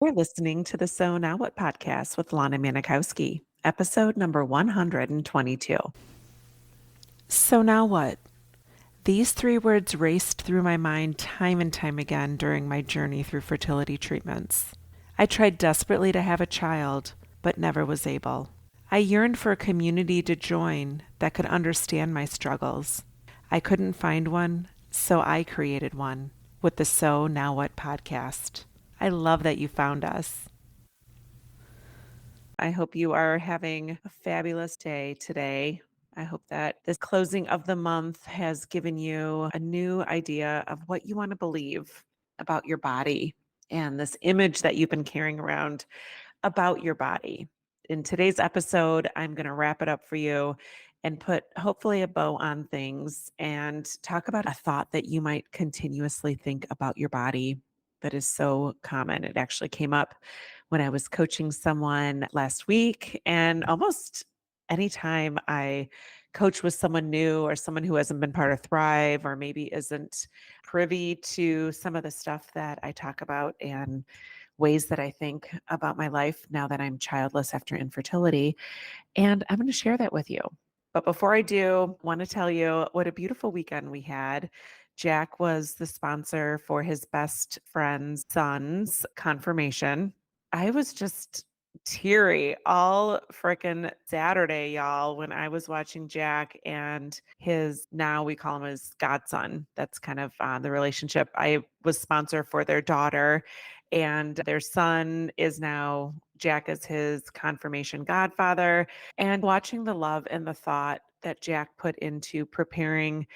We're listening to the So Now What podcast with Lana Manikowski, episode number 122. So now what? These three words raced through my mind time and time again during my journey through fertility treatments. I tried desperately to have a child, but never was able. I yearned for a community to join that could understand my struggles. I couldn't find one, so I created one with the So Now What podcast. I love that you found us. I hope you are having a fabulous day today. I hope that this closing of the month has given you a new idea of what you want to believe about your body and this image that you've been carrying around about your body. In today's episode, I'm going to wrap it up for you and put hopefully a bow on things and talk about a thought that you might continuously think about your body that is so common. It actually came up when I was coaching someone last week, and almost anytime I coach with someone new or someone who hasn't been part of Thrive or maybe isn't privy to some of the stuff that I talk about and ways that I think about my life now that I'm childless after infertility. And I'm going to share that with you. But before I do, I want to tell you what a beautiful weekend we had. Jack was the sponsor for his best friend's son's confirmation. I was just teary all freaking Saturday, y'all, when I was watching Jack and his, now we call him his godson. That's kind of the relationship. I was sponsor for their daughter, and their son is now, Jack is his confirmation godfather. And watching the love and the thought that Jack put into preparing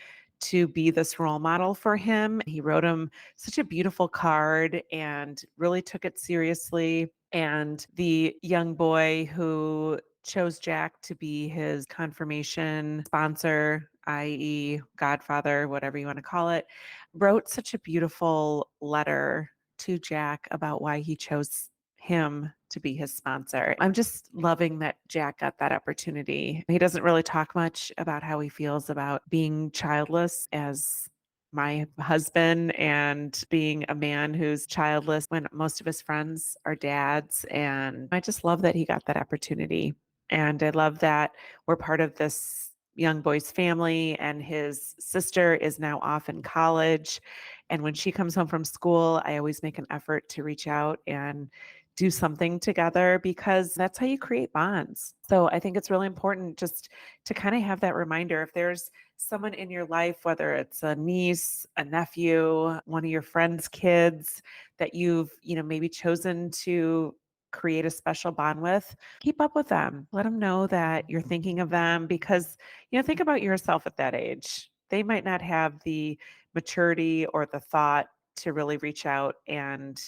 to be this role model for him. He wrote him such a beautiful card and really took it seriously. And the young boy who chose Jack to be his confirmation sponsor, i.e., godfather, whatever you want to call it, wrote such a beautiful letter to Jack about why he chose him to be his sponsor. I'm just loving that Jack got that opportunity. He doesn't really talk much about how he feels about being childless as my husband and being a man who's childless when most of his friends are dads. And I just love that he got that opportunity. And I love that we're part of this young boy's family, and his sister is now off in college. And when she comes home from school, I always make an effort to reach out and do something together because that's how you create bonds. So I think it's really important just to kind of have that reminder. If there's someone in your life, whether it's a niece, a nephew, one of your friends' kids that you've, maybe chosen to create a special bond with, keep up with them. Let them know that you're thinking of them because, think about yourself at that age. They might not have the maturity or the thought to really reach out and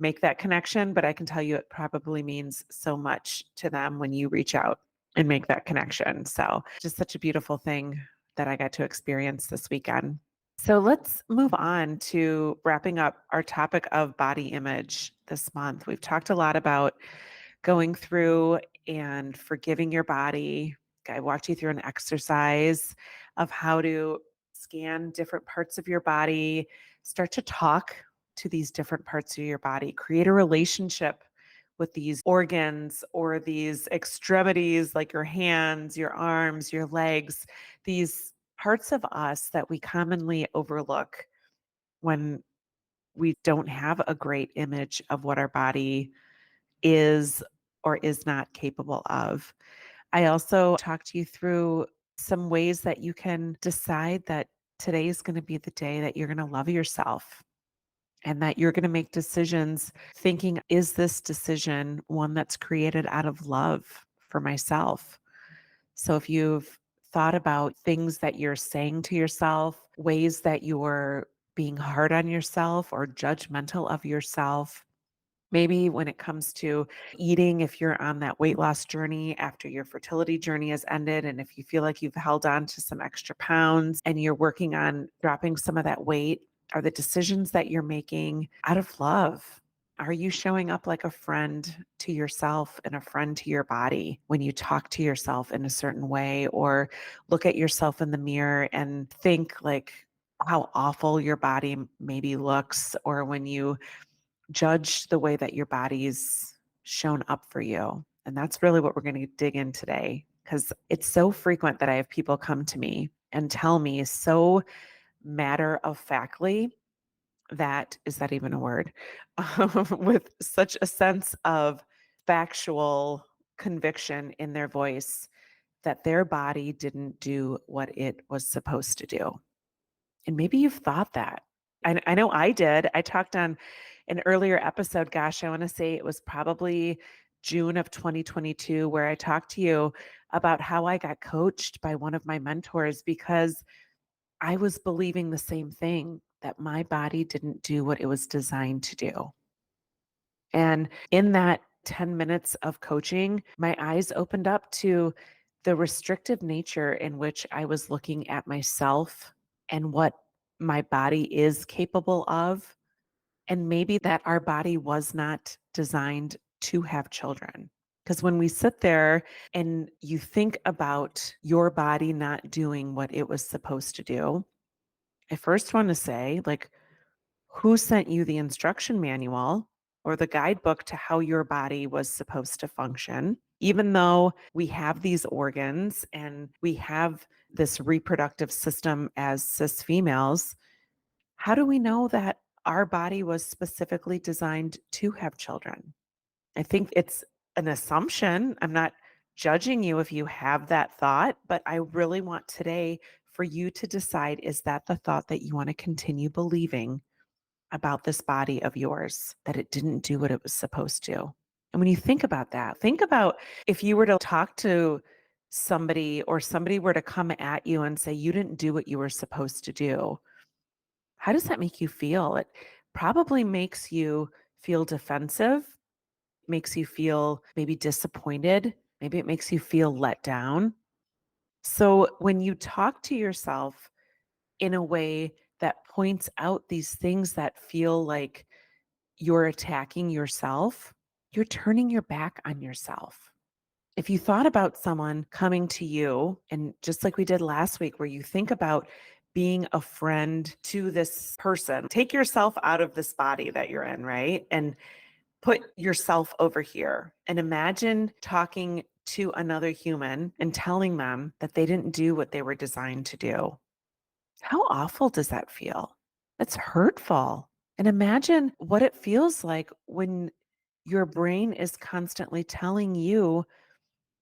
make that connection, but I can tell you it probably means so much to them when you reach out and make that connection. So just such a beautiful thing that I got to experience this weekend. So let's move on to wrapping up our topic of body image this month. We've talked a lot about going through and forgiving your body. I walked you through an exercise of how to scan different parts of your body, start to talk to these different parts of your body, create a relationship with these organs or these extremities like your hands, your arms, your legs, these parts of us that we commonly overlook when we don't have a great image of what our body is or is not capable of. I also talked you through some ways that you can decide that today is going to be the day that you're going to love yourself and that you're going to make decisions thinking, is this decision one that's created out of love for myself? So if you've thought about things that you're saying to yourself, ways that you're being hard on yourself or judgmental of yourself, maybe when it comes to eating, if you're on that weight loss journey after your fertility journey has ended, and if you feel like you've held on to some extra pounds and you're working on dropping some of that weight, are the decisions that you're making out of love? Are you showing up like a friend to yourself and a friend to your body when you talk to yourself in a certain way or look at yourself in the mirror and think like how awful your body maybe looks, or when you judge the way that your body's shown up for you. And that's really what we're going to dig in today because it's so frequent that I have people come to me and tell me so matter of factly that is that even a word? With such a sense of factual conviction in their voice that their body didn't do what it was supposed to do. And maybe you've thought that. I know I did. I talked on an earlier episode, gosh, I want to say it was probably June of 2022, where I talked to you about how I got coached by one of my mentors because I was believing the same thing that my body didn't do what it was designed to do. And in that 10 minutes of coaching, my eyes opened up to the restrictive nature in which I was looking at myself and what my body is capable of. And maybe that our body was not designed to have children. Because when we sit there and you think about your body not doing what it was supposed to do, I first want to say, like, who sent you the instruction manual or the guidebook to how your body was supposed to function? Even though we have these organs and we have this reproductive system as cis females, how do we know that our body was specifically designed to have children? I think it's an assumption. I'm not judging you if you have that thought, but I really want today for you to decide, is that the thought that you want to continue believing about this body of yours, that it didn't do what it was supposed to? And when you think about that, think about if you were to talk to somebody or somebody were to come at you and say, you didn't do what you were supposed to do. How does that make you feel? It probably makes you feel defensive, makes you feel maybe disappointed. Maybe it makes you feel let down. So when you talk to yourself in a way that points out these things that feel like you're attacking yourself, you're turning your back on yourself. If you thought about someone coming to you, and just like we did last week, where you think about being a friend to this person, take yourself out of this body that you're in, right? And put yourself over here and imagine talking to another human and telling them that they didn't do what they were designed to do. How awful does that feel? That's hurtful. And imagine what it feels like when your brain is constantly telling you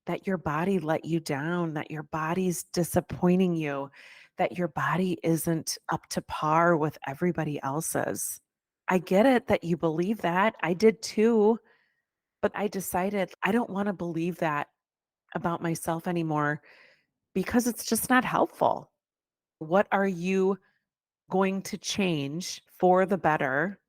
that your body let you down, that your body's disappointing you, that your body isn't up to par with everybody else's. I get it that you believe that. I did too. But I decided I don't wanna believe that about myself anymore because it's just not helpful. What are you going to change for the better,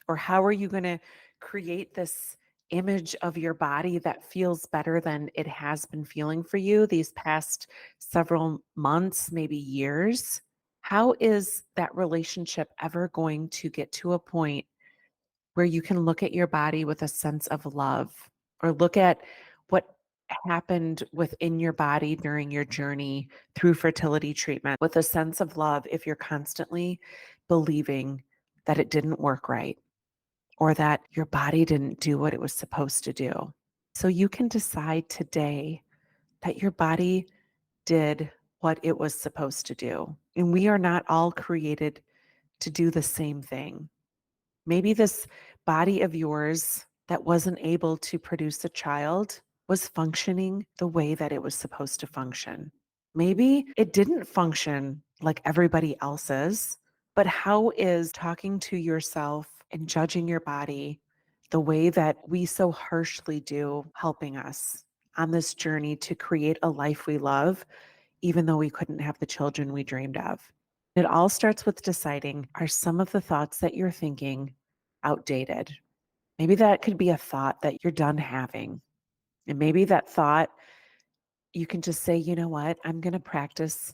or how are you gonna create this image of your body that feels better than it has been feeling for you these past several months, maybe years? How is that relationship ever going to get to a point where you can look at your body with a sense of love, or look at what happened within your body during your journey through fertility treatment with a sense of love if you're constantly believing that it didn't work right or that your body didn't do what it was supposed to do? So you can decide today that your body did what it was supposed to do. And we are not all created to do the same thing. Maybe this body of yours that wasn't able to produce a child was functioning the way that it was supposed to function. Maybe it didn't function like everybody else's, but how is talking to yourself and judging your body the way that we so harshly do helping us on this journey to create a life we love, even though we couldn't have the children we dreamed of? It all starts with deciding, are some of the thoughts that you're thinking outdated? Maybe that could be a thought that you're done having. And maybe that thought, you can just say, you know what? I'm going to practice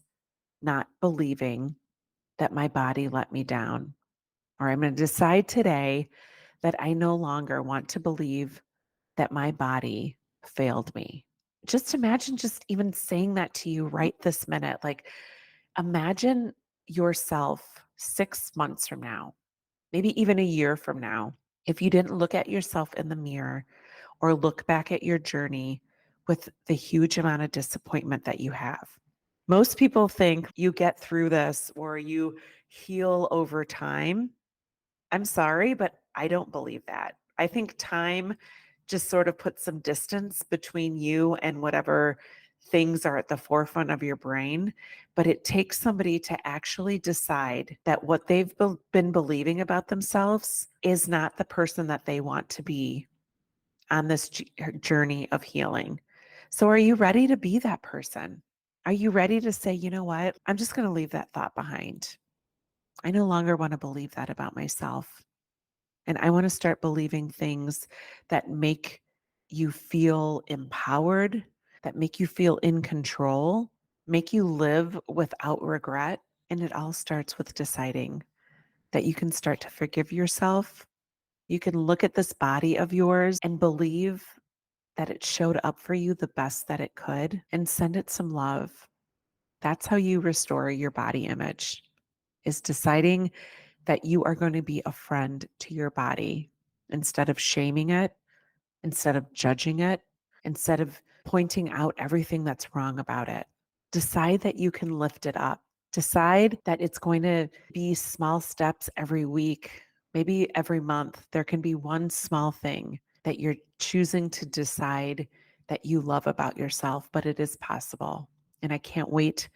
not believing that my body let me down. Or I'm going to decide today that I no longer want to believe that my body failed me. Just imagine just even saying that to you right this minute. Like, imagine yourself 6 months from now, maybe even a year from now. If you didn't look at yourself in the mirror or look back at your journey with the huge amount of disappointment that you have. Most people think you get through this or you heal over time. I'm sorry, but I don't believe that. I think time just sort of puts some distance between you and whatever things are at the forefront of your brain. But it takes somebody to actually decide that what they've been believing about themselves is not the person that they want to be on this journey of healing. So, are you ready to be that person? Are you ready to say, you know what? I'm just going to leave that thought behind. I no longer want to believe that about myself. And I want to start believing things that make you feel empowered, that make you feel in control, make you live without regret. And it all starts with deciding that you can start to forgive yourself. You can look at this body of yours and believe that it showed up for you the best that it could and send it some love. That's how you restore your body image, is deciding that you are going to be a friend to your body instead of shaming it, instead of judging it, instead of pointing out everything that's wrong about it. Decide that you can lift it up. Decide that it's going to be small steps every week, maybe every month. There can be one small thing that you're choosing to decide that you love about yourself, but it is possible. And I can't wait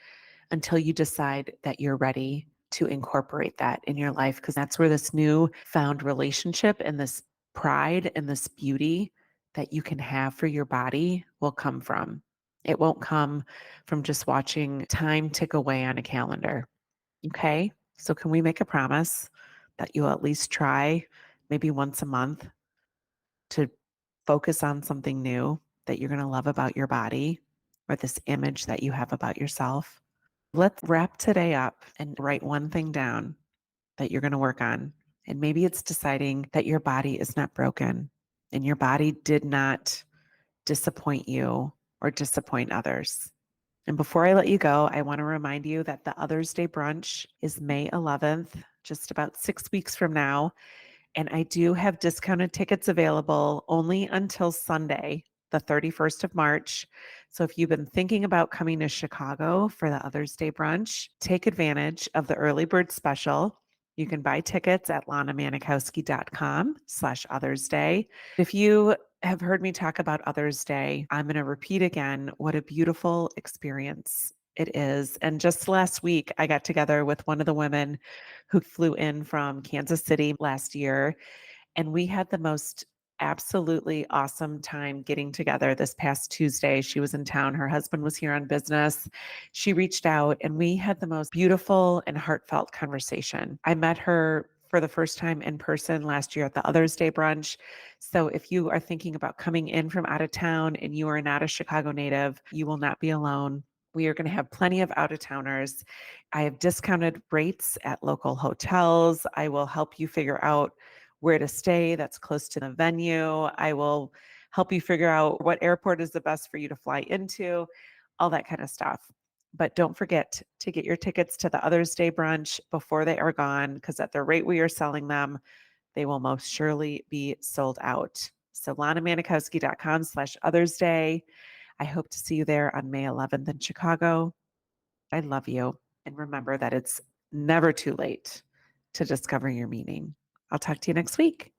until you decide that you're ready to incorporate that in your life, because that's where this new found relationship and this pride and this beauty that you can have for your body will come from. It won't come from just watching time tick away on a calendar. Okay. So, can we make a promise that you'll at least try maybe once a month to focus on something new that you're going to love about your body or this image that you have about yourself? Let's wrap today up and write one thing down that you're going to work on. And maybe it's deciding that your body is not broken and your body did not disappoint you or disappoint others. And before I let you go, I want to remind you that the Others Day brunch is May 11th, just about 6 weeks from now. And I do have discounted tickets available only until Sunday, the 31st of March. So if you've been thinking about coming to Chicago for the Others Day brunch, take advantage of the early bird special. You can buy tickets at lanamanikowski.com/Others Day. If you have heard me talk about Others Day, I'm going to repeat again what a beautiful experience it is. And just last week, I got together with one of the women who flew in from Kansas City last year, and we had the most absolutely awesome time getting together this past Tuesday. She was in town. Her husband was here on business. She reached out and we had the most beautiful and heartfelt conversation. I met her for the first time in person last year at the Others Day brunch. So if you are thinking about coming in from out of town and you are not a Chicago native, you will not be alone. We are going to have plenty of out of towners. I have discounted rates at local hotels. I will help you figure out where to stay that's close to the venue. I will help you figure out what airport is the best for you to fly into, all that kind of stuff. But don't forget to get your tickets to the Others Day brunch before they are gone, because at the rate we are selling them, they will most surely be sold out. So lanamanikowski.com/Others Day. I hope to see you there on May 11th in Chicago. I love you. And remember that it's never too late to discover your meaning. I'll talk to you next week.